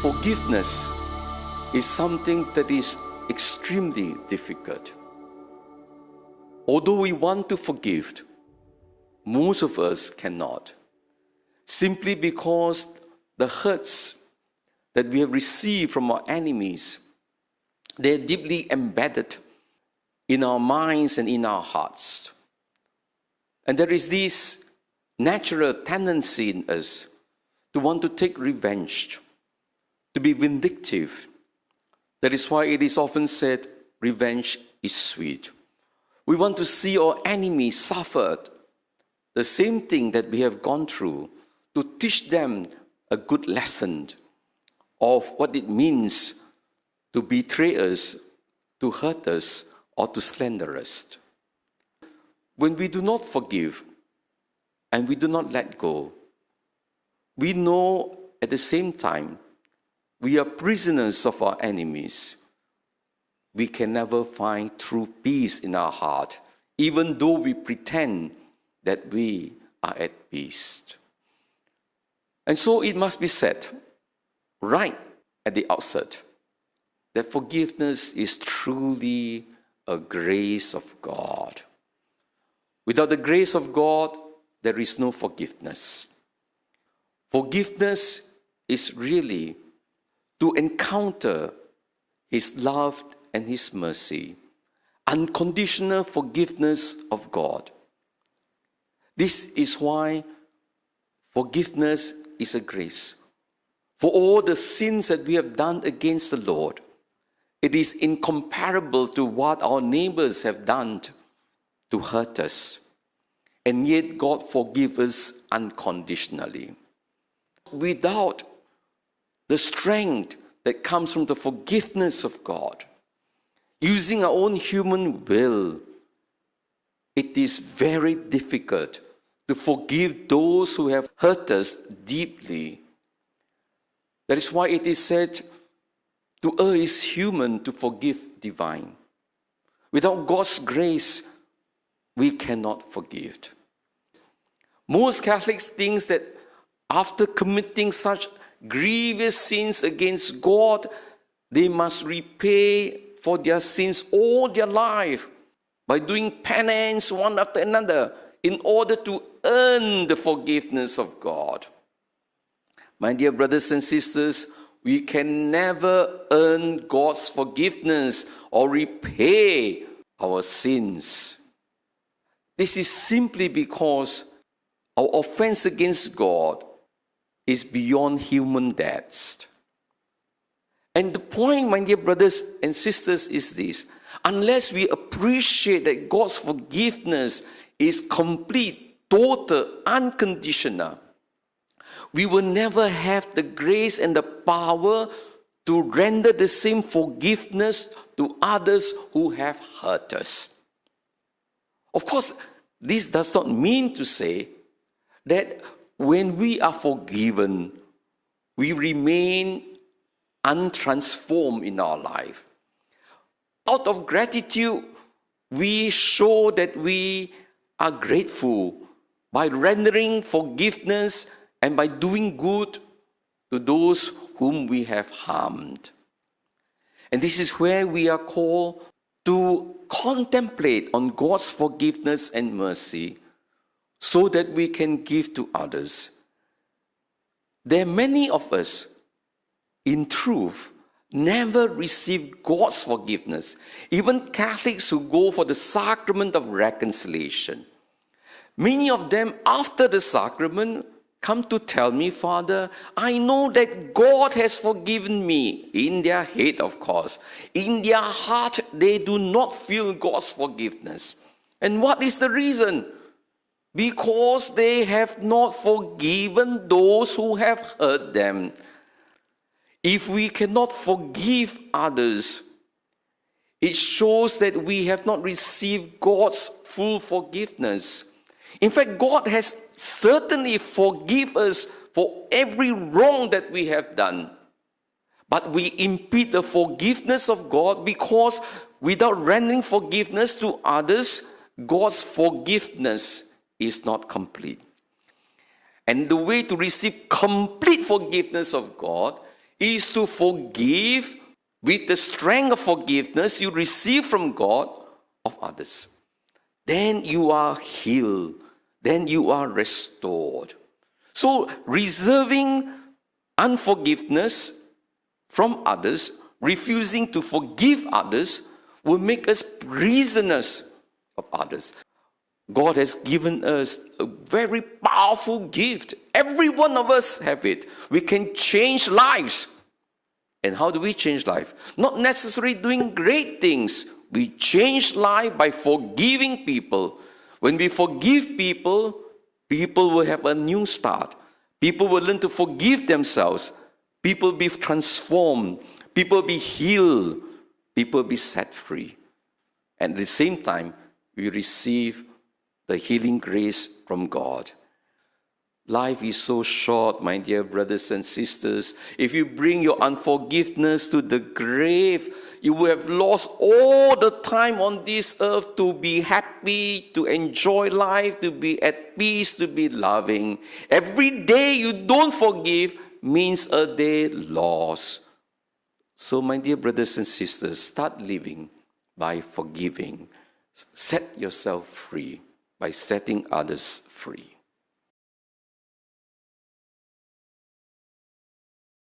Forgiveness is something that is extremely difficult. Although we want to forgive, most of us cannot, simply because the hurts that we have received from our enemies, they're deeply embedded in our minds and in our hearts. And there is this natural tendency in us to want to take revenge, to be vindictive. That is why it is often said, revenge is sweet. We want to see our enemies suffer the same thing that we have gone through, to teach them a good lesson of what it means to betray us, to hurt us, or to slander us. When we do not forgive and we do not let go, we know at the same time we are prisoners of our enemies. We can never find true peace in our heart, even though we pretend that we are at peace. And so it must be said right at the outset that forgiveness is truly a grace of God. Without the grace of God, there is no forgiveness. Forgiveness is really to encounter His love and His mercy, unconditional forgiveness of God. This is why forgiveness is a grace. For all the sins that we have done against the Lord, it is incomparable to what our neighbors have done to hurt us. And yet God forgives us unconditionally. Without the strength that comes from the forgiveness of God, using our own human will, it is very difficult to forgive those who have hurt us deeply. That is why it is said, to err is human, to forgive divine. Without God's grace, we cannot forgive. Most Catholics think that after committing such grievous sins against God, they must repay for their sins all their life by doing penance one after another in order to earn the forgiveness of God. My dear brothers and sisters, we can never earn God's forgiveness or repay our sins. This is simply because our offense against God is beyond human debts. And the point, my dear brothers and sisters, is this: unless we appreciate that God's forgiveness is complete, total, unconditional, we will never have the grace and the power to render the same forgiveness to others who have hurt us. Of course, this does not mean to say that when we are forgiven, we remain untransformed in our life. Out of gratitude, we show that we are grateful by rendering forgiveness and by doing good to those whom we have harmed. And this is where we are called to contemplate on God's forgiveness and mercy so that we can give to others. There are many of us, in truth, never receive God's forgiveness. Even Catholics who go for the sacrament of reconciliation. Many of them, after the sacrament, come to tell me, Father, I know that God has forgiven me. In their head, of course. In their heart, they do not feel God's forgiveness. And what is the reason? Because they have not forgiven those who have hurt them. If we cannot forgive others, it shows that we have not received God's full forgiveness. In fact, God has certainly forgiven us for every wrong that we have done. But we impede the forgiveness of God because without rendering forgiveness to others, God's forgiveness is not complete. And the way to receive complete forgiveness of God is to forgive with the strength of forgiveness you receive from God of others. Then you are healed. Then you are restored. So reserving unforgiveness from others, refusing to forgive others, will make us prisoners of others. God has given us a very powerful gift. Every one of us have it. We can change lives. And how do we change life? Not necessarily doing great things. We change life by forgiving people. When we forgive people, people will have a new start. People will learn to forgive themselves. People will be transformed. People will be healed. People will be set free. And at the same time, we receive the healing grace from God. Life is so short, my dear brothers and sisters. If you bring your unforgiveness to the grave, you will have lost all the time on this earth to be happy, to enjoy life, to be at peace, to be loving. Every day you don't forgive means a day lost. So, my dear brothers and sisters, start living by forgiving. Set yourself free by setting others free.